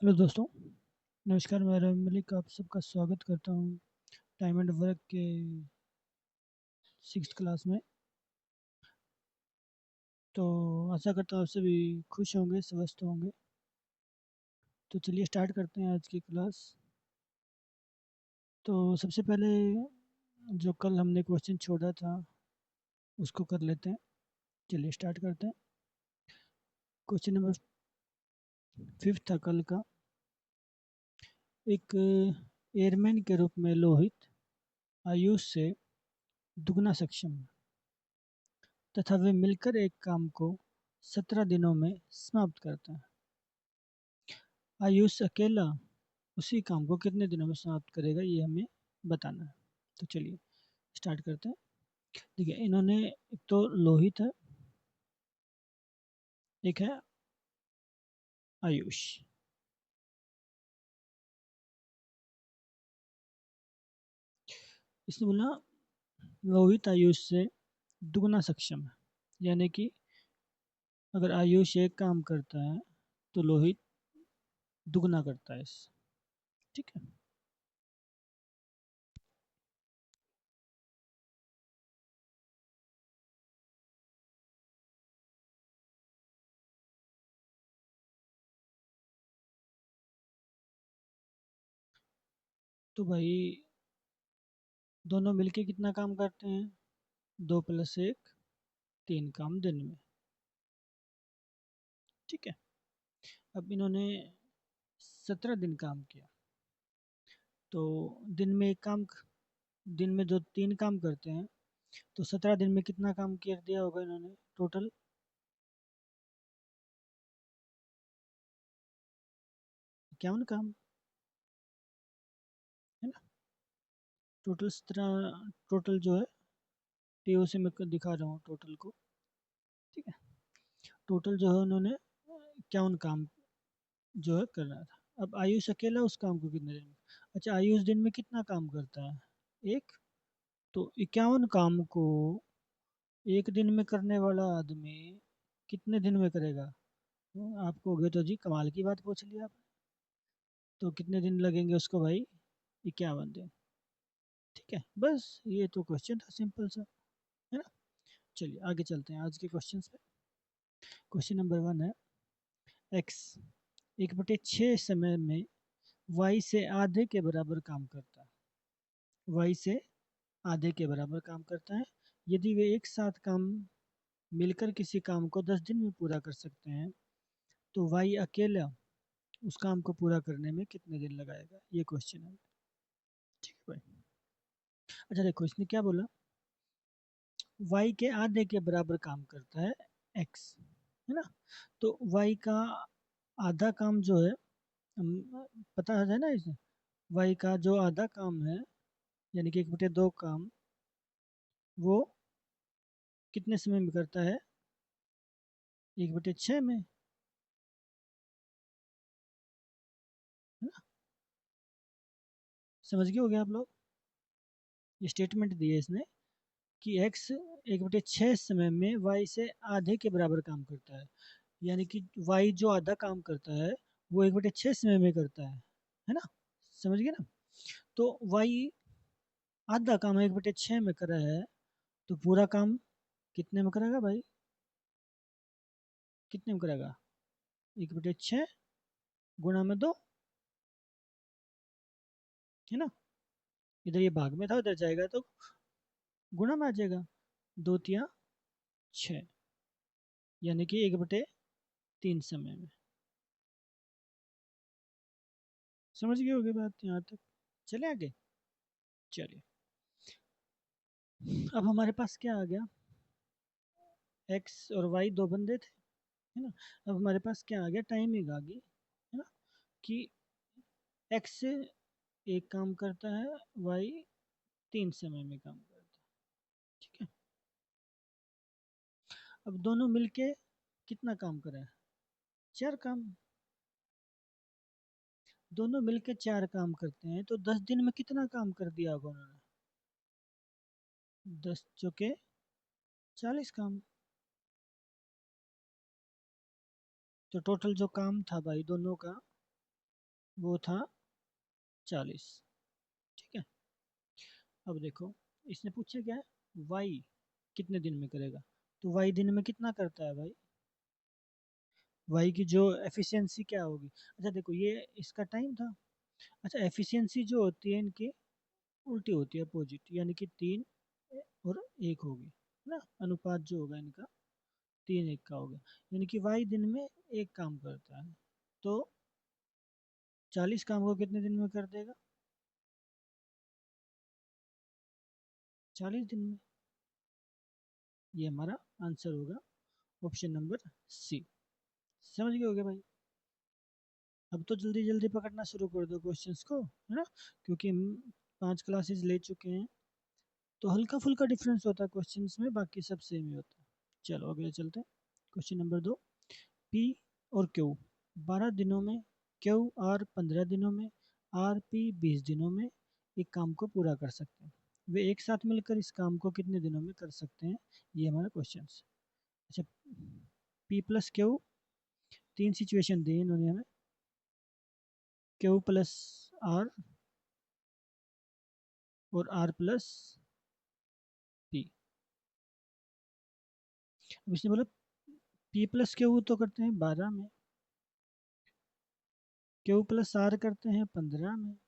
Hello दोस्तों। नमस्कार, मैं रवि मलिक आप सबका स्वागत करता हूँ टाइम एंड वर्क के सिक्स्थ क्लास में। तो आशा करता हूँ आप सभी खुश होंगे, स्वस्थ होंगे। तो चलिए स्टार्ट करते हैं आज की क्लास। तो सबसे पहले जो कल हमने क्वेश्चन छोड़ा था उसको कर लेते हैं। चलिए स्टार्ट करते हैं। क्वेश्चन नंबर 5 था कल का। एक एयरमैन के रूप में लोहित आयुष से दुगना सक्षम है तथा वे मिलकर एक काम को 17 दिनों में समाप्त करते हैं। आयुष अकेला उसी काम को कितने दिनों में समाप्त करेगा, ये हमें बताना है। तो चलिए स्टार्ट करते हैं। देखिए, इन्होंने एक तो लोहित है, एक है आयुष। इसने बोला लोहित आयुष से दुगना सक्षम है, यानी कि अगर आयुष एक काम करता है तो लोहित दुगना करता है इससे। ठीक है। तो भाई दोनों मिलके कितना काम करते हैं? 2 + 1 3 काम दिन में। ठीक है। अब इन्होंने 17 दिन काम किया, तो दिन में एक काम, दिन में जो 3 काम करते हैं, तो 17 दिन में कितना काम कर दिया होगा इन्होंने टोटल? इक्यावन काम, है ना। टोटल 17, टोटल जो है टीओ से मैं दिखा रहा हूँ टोटल को। ठीक है। टोटल जो है उन्होंने 51 काम जो है करना था। अब आयुष अकेला उस काम को कितने दिन में, अच्छा आयुष दिन में कितना काम करता है? एक। तो 51 काम को एक दिन में करने वाला आदमी कितने दिन में करेगा? आपको हो तो जी कमाल की बात पूछ लिया आप। तो कितने दिन लगेंगे उसको भाई? 51 दिन। ठीक है, बस ये तो क्वेश्चन था सिंपल सा, है ना। चलिए आगे चलते हैं आज के क्वेश्चन पे। क्वेश्चन नंबर 1 है, एक्स 1/6 समय में वाई से आधे के बराबर काम करता है। वाई से आधे के बराबर काम करता है। यदि वे एक साथ काम मिलकर किसी काम को 10 दिन में पूरा कर सकते हैं, तो वाई अकेला उस काम को पूरा करने में कितने दिन लगाएगा, ये क्वेश्चन है। ठीक है भाई। अच्छा देखो, इसने क्या बोला, वाई के आधे के बराबर काम करता है एक्स, है ना। तो वाई का आधा काम जो है, पता है ना इसे, वाई का जो आधा काम है यानी कि 1/2 काम, वो कितने समय में करता है? 1/6 में, है ना। समझ गए हो गया आप लोग? ये स्टेटमेंट दी है इसने कि एक्स 1/6 समय में वाई से आधे के बराबर काम करता है, यानी कि वाई जो आधा काम करता है वो 1/6 समय में करता है ना। समझ गए ना। तो वाई आधा काम 1/6 में कर रहा है, तो पूरा काम कितने में करेगा भाई? कितने में करेगा? 1/6 गुणा में 2, है ना। इधर ये भाग में था, उधर जाएगा तो गुणा में आ जाएगा। 2 × 6 यानी कि 1/3 समय में। समझ गए होगे बात यहाँ तक? चले आगे। चलिए, अब हमारे पास क्या आ गया, एक्स और वाई दो बंदे थे, है ना। अब हमारे पास क्या आ गया, टाइमिंग आ गई, है ना, कि एक्स एक काम करता है, वाई 3 समय में काम करता है। ठीक है। अब दोनों मिलके कितना काम करें? 4 काम। दोनों मिलके 4 काम करते हैं, तो 10 दिन में कितना काम कर दिया होगा उन्होंने? 10 × 4 = 40 काम। तो टोटल जो काम था भाई दोनों का, वो था 40। ठीक है। अब देखो, इसने पूछा क्या है, वाई कितने दिन में करेगा। तो वाई दिन में कितना करता है भाई, वाई की जो एफिशिएंसी क्या होगी। अच्छा देखो, ये इसका टाइम था। अच्छा, एफिशिएंसी जो होती है इनकी उल्टी होती है, अपोजिट, यानी कि 3 और 1 होगी, है ना। अनुपात जो होगा इनका 3-1 का होगा। यानी कि वाई दिन में एक काम करता है, तो 40 काम को कितने दिन में कर देगा, 40 दिन में। ये हमारा आंसर होगा, ऑप्शन नंबर सी। समझ गए होगे भाई। अब तो जल्दी जल्दी पकड़ना शुरू कर दो क्वेश्चंस को, है ना, क्योंकि हम 5 क्लासेस ले चुके हैं, तो हल्का फुल्का डिफरेंस होता है क्वेश्चंस में, बाकी सब सेम ही होता है। चलो अगले चलते हैं। क्वेश्चन नंबर 2, पी और क्यू 12 दिनों में, क्यू आर 15 दिनों में, आर पी 20 दिनों में एक काम को पूरा कर सकते हैं। वे एक साथ मिलकर इस काम को कितने दिनों में कर सकते हैं, ये हमारा क्वेश्चन। अच्छा, पी प्लस क्यू, 3 सिचुएशन दी इन्होंने हमें, क्यू प्लस आर और आर प्लस पी। अब इसने बोला पी प्लस क्यू तो करते हैं 12 में, क्यू प्लस आर करते हैं 15 में,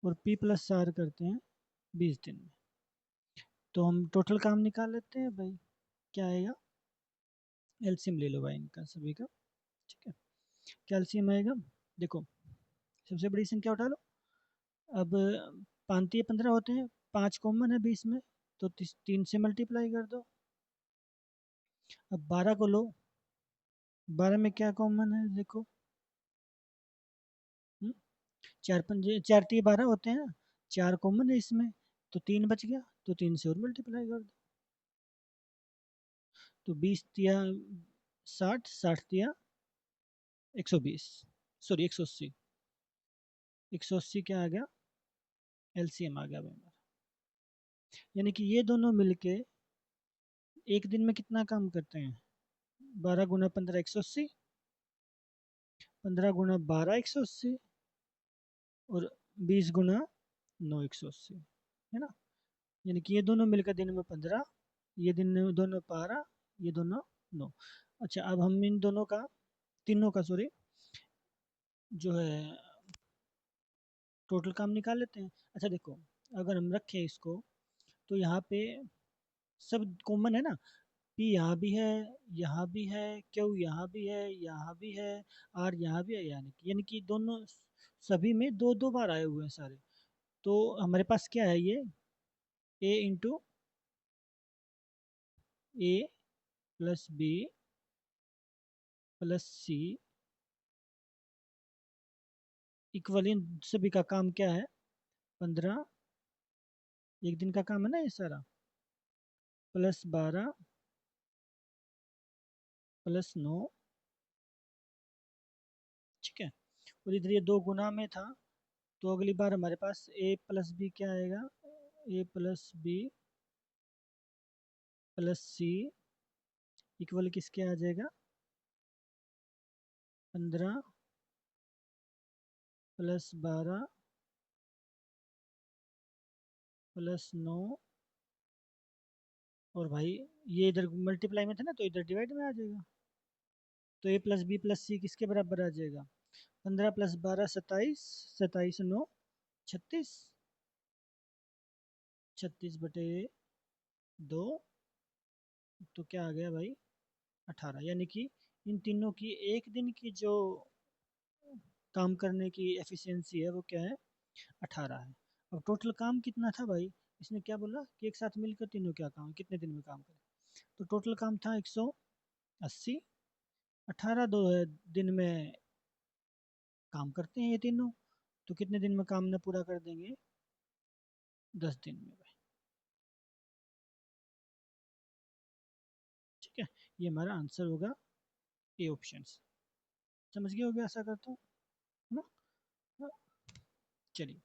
और पी प्लस आर करते हैं 20 दिन में। तो हम टोटल काम निकाल लेते हैं भाई, क्या आएगा, एलसीएम ले लो भाई इनका सभी का। ठीक है, क्या एलसीएम आएगा, देखो सबसे बड़ी संख्या उठा लो। अब 5 15 होते हैं, 5 कॉमन है 20 में, तो 3 से मल्टीप्लाई कर दो। अब 12 को लो, 12 में क्या कॉमन है देखो, 4 पंजे 4 3 12 होते हैं, 4 कॉमन है इसमें, तो 3 बच गया, तो 3 से और मल्टीप्लाई कर दो। तो 20 तिया 60, 60 तिया 120, सॉरी 180, 180 क्या आ गया, एलसीएम आ गया भाई हमारा। यानी कि ये दोनों मिलके एक दिन में कितना काम करते हैं, 12 × 15 180, 15 × 12 180, और 20 × 9 180, है ना। यानी कि ये दोनों मिलकर दिन में 15, ये दिन में दोनों 12, ये दोनों 9। अच्छा, अब हम इन दोनों का, तीनों का सॉरी, जो है टोटल काम निकाल लेते हैं। अच्छा देखो, अगर हम रखें इसको, तो यहाँ पे सब कॉमन है ना, पी यहाँ भी है, यहाँ भी है, क्यू यहाँ भी है, यहाँ भी है, आर यहाँ भी है, यानी कि दोनों सभी में दो दो बार आए हुए हैं सारे। तो हमारे पास क्या है, ये ए प्लस बी प्लस सी इक्वल, इन सभी का काम क्या है, 15, एक दिन का काम है ना ये सारा, +12 +9। ठीक है, और इधर ये दो गुना में था, तो अगली बार हमारे पास ए प्लस बी क्या आएगा, ए प्लस बी प्लस सी इक्वल किसके आ जाएगा, 15 + 12 +9। और भाई ये इधर मल्टीप्लाई में था ना, तो इधर डिवाइड में आ जाएगा, तो ए प्लस बी प्लस सी किसके बराबर आ जाएगा, 15 + 12 27, 27 × 9 36, 36/2, तो क्या आ गया भाई, 18। यानी कि इन तीनों की एक दिन की जो काम करने की एफिशिएंसी है वो क्या है, 18 है। अब टोटल काम कितना था भाई, इसने क्या बोला कि एक साथ मिलकर तीनों क्या काम कितने दिन में काम करें। तो टोटल काम था 180, 18 दो है दिन में काम करते हैं ये तीनों, तो कितने दिन में काम न पूरा कर देंगे, 10 दिन में भाई। ठीक है, ये हमारा आंसर होगा, ए ऑप्शन। समझ गए होगे आशा करता हूँ, है ना। हाँ, चलिए,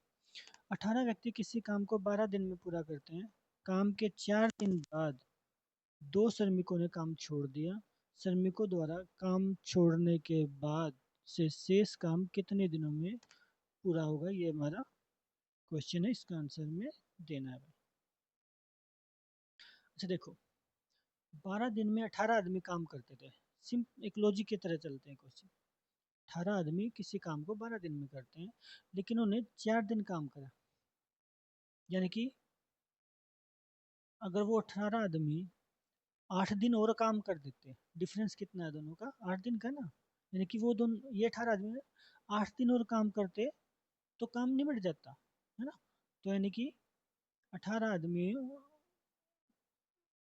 18 व्यक्ति किसी काम को 12 दिन में पूरा करते हैं। काम के 4 दिन बाद 2 श्रमिकों ने काम छोड़ दिया। श्रमिकों द्वारा काम छोड़ने के बाद से शेष काम कितने दिनों में पूरा होगा, ये हमारा क्वेश्चन है, इसका आंसर में देना है। अच्छा देखो, 12 दिन में 18 आदमी काम करते थे। एक लॉजिक की तरह चलते हैं क्वेश्चन। 18 आदमी किसी काम को 12 दिन में करते हैं, लेकिन उन्हें 4 दिन काम करा, यानी कि अगर वो 18 आदमी 8 दिन और काम कर देते, डिफरेंस कितना है दोनों का, 8 दिन का ना, यानी कि वो दोनों, ये 18 आदमी 8 दिन और काम करते तो काम निबट जाता है ना। तो यानी कि 18 आदमी,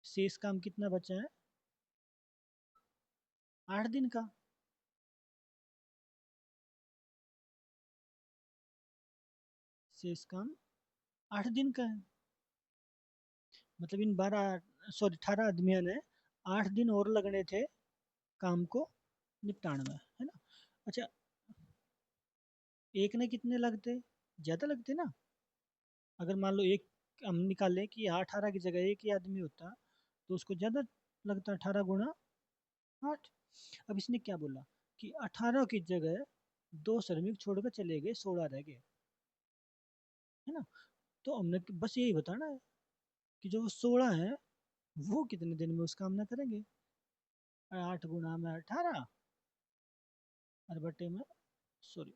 शेष काम कितना बचा है, 8 दिन का। शेष काम 8 दिन का है, मतलब इन 18 आदमियों ने 8 दिन और लगने थे काम को निपटाने में, है ना। अच्छा, एक ने कितने लगते, ज़्यादा लगते ना। अगर मान लो एक हम निकालें कि 18 की जगह एक ही आदमी होता तो उसको ज़्यादा लगता, 18 × 8। अब इसने क्या बोला कि 18 की जगह 2 श्रमिक छोड़कर चले गए, 16 रह गए, है ना। तो हमने बस यही बताना है कि जो 16 है वो कितने दिन में उस काम ना करेंगे। 8 × 18 और बटे में, सॉरी,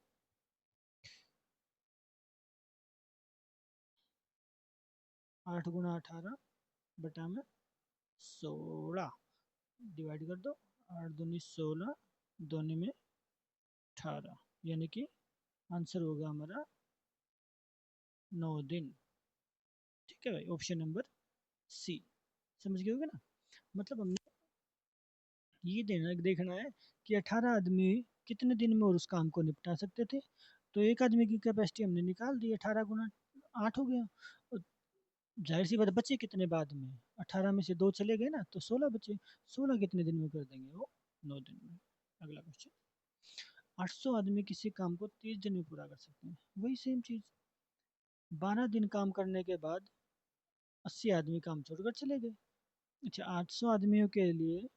8 × 18 बटा में 16 डिवाइड कर दो, 8 दूनी 16, दोनों में 18, यानी कि आंसर होगा हमारा 9 दिन। ठीक है भाई, ऑप्शन नंबर सी। समझ गए होगे ना। मतलब हमने ये देखना है कि 18 आदमी कितने दिन में और उस काम को निपटा सकते थे। तो एक आदमी की कैपेसिटी हमने निकाल दी, 18 × 8 हो गया। और जाहिर सी बात, बचे कितने बाद में, 18 में से 2 चले गए ना, तो 16 बचे। 16 कितने दिन में कर देंगे वो, 9 दिन में। अगला क्वेश्चन, 800 आदमी किसी काम को 30 दिन में पूरा कर सकते हैं, वही सेम चीज़। 12 दिन काम करने के बाद 80 आदमी काम छोड़कर चले गए। अच्छा, 800 आदमियों के लिए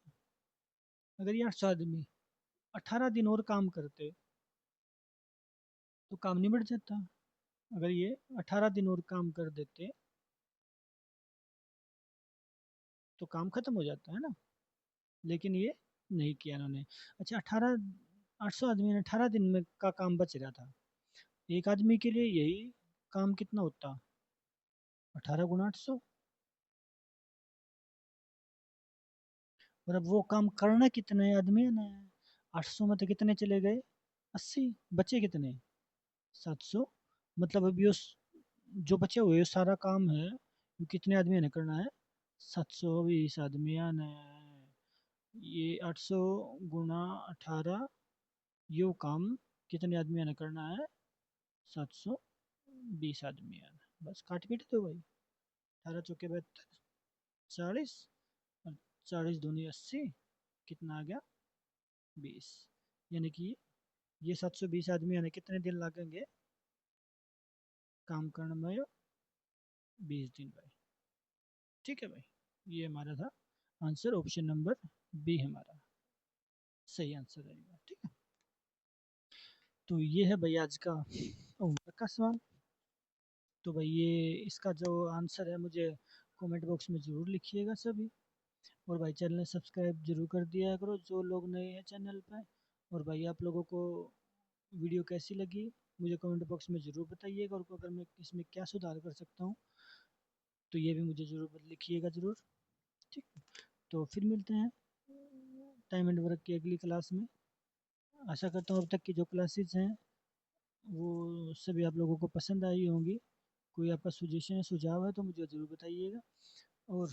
अगर ये 800 आदमी 18 दिन और काम करते तो काम निबट जाता। अगर ये 18 दिन और काम कर देते तो काम खत्म हो जाता है ना, लेकिन ये नहीं किया इन्होंने। अच्छा, 800 आदमी ने 18 दिन में का काम बच रहा था, एक आदमी के लिए यही काम कितना होता, 18 × 800। और अब वो काम करना कितने आदमी ने, 800 में तो कितने चले गए, 80, बचे कितने, 700। मतलब अभी उस जो बचे हुए सारा काम है वो कितने आदमी ने करना है, 720 आदमी ने। ये 800 × 18, यो काम कितने आदमी ने करना है, 720 आदमी ने। बस काट पीट दो भाई, 18 चौके 72, 40 और 40 दूनी 80, कितना आ गया, 20। यानी कि ये 720 आदमी ने कितने दिन लगेंगे काम करने में, 20 दिन भाई। ठीक है भाई, ये हमारा था आंसर, ऑप्शन नंबर बी हमारा सही आंसर रहेगा। ठीक है, तो ये है भाई आज का होमवर्क का सवाल। तो भाई ये इसका जो आंसर है मुझे कमेंट बॉक्स में ज़रूर लिखिएगा सभी। और भाई चैनल सब्सक्राइब जरूर कर दिया करो जो लोग नए हैं चैनल पर। और भाई आप लोगों को वीडियो कैसी लगी मुझे कमेंट बॉक्स में ज़रूर बताइएगा, और अगर मैं इसमें क्या सुधार कर सकता हूँ तो ये भी मुझे ज़रूर लिखिएगा ज़रूर। ठीक, तो फिर मिलते हैं टाइम एंड वर्क की अगली क्लास में। आशा करता हूँ अब तक की जो क्लासेस हैं वो सभी आप लोगों को पसंद आई होंगी। कोई आपका सजेशन है, सुझाव है तो मुझे ज़रूर बताइएगा। और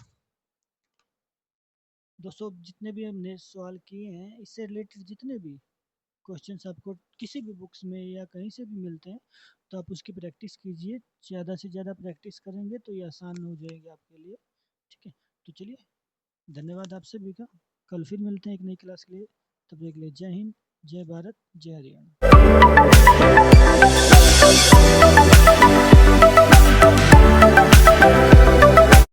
दोस्तों, जितने भी हमने सवाल किए हैं इससे रिलेटेड जितने भी क्वेश्चंस आपको किसी भी बुक्स में या कहीं से भी मिलते हैं तो आप उसकी प्रैक्टिस कीजिए। ज़्यादा से ज़्यादा प्रैक्टिस करेंगे तो ये आसान हो जाएगा आपके लिए। ठीक है, तो चलिए, धन्यवाद आप सभी का। कल फिर मिलते हैं एक नई क्लास के लिए। तब तक के लिए जय हिंद, जय भारत, जय हरियाणा।